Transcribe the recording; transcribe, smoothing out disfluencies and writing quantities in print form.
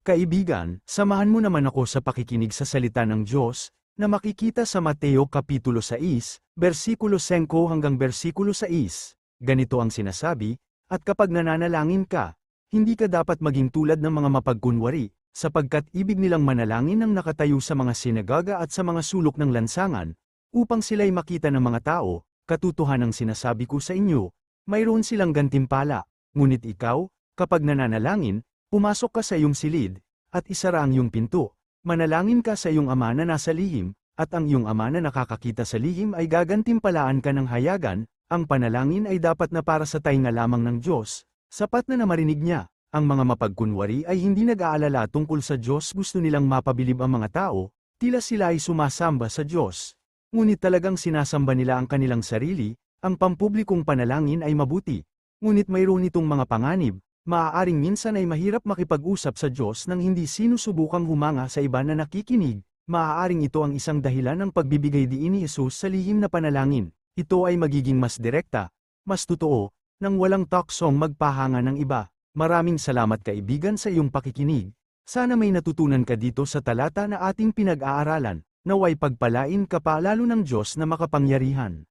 Kaibigan, samahan mo naman ako sa pakikinig sa salita ng Diyos, na makikita sa Mateo Kapitulo 6, versikulo 5 hanggang versikulo 6. Ganito ang sinasabi, at kapag nananalangin ka, hindi ka dapat maging tulad ng mga mapagkunwari, sapagkat ibig nilang manalangin ng nakatayo sa mga sinagoga at sa mga sulok ng lansangan, upang sila'y makita ng mga tao. Katotohanang sinasabi ko sa inyo, mayroon silang gantimpala. Ngunit ikaw, kapag nananalangin, pumasok ka sa iyong silid, at isara ang iyong pinto. Manalangin ka sa iyong ama na nasa lihim, at ang iyong ama na nakakakita sa lihim ay gagantimpalaan ka ng hayagan. Ang panalangin ay dapat na para sa tainga lamang ng Diyos, sapat na marinig niya. Ang mga mapagkunwari ay hindi nag-aalala tungkol sa Diyos, gusto nilang mapabilib ang mga tao, tila sila ay sumasamba sa Diyos. Ngunit talagang sinasamba nila ang kanilang sarili. Ang pampublikong panalangin ay mabuti. Ngunit mayroon itong mga panganib. Maaaring minsan ay mahirap makipag-usap sa Diyos nang hindi sinusubukang humanga sa iba na nakikinig. Maaaring ito ang isang dahilan ng pagbibigay diin ni Jesus sa lihim na panalangin. Ito ay magiging mas direkta, mas totoo, nang walang taksong magpahanga ng iba. Maraming salamat kaibigan sa iyong pakikinig. Sana may natutunan ka dito sa talata na ating pinag-aaralan. Naway pagpalain ka pa lalo ng Diyos na makapangyarihan.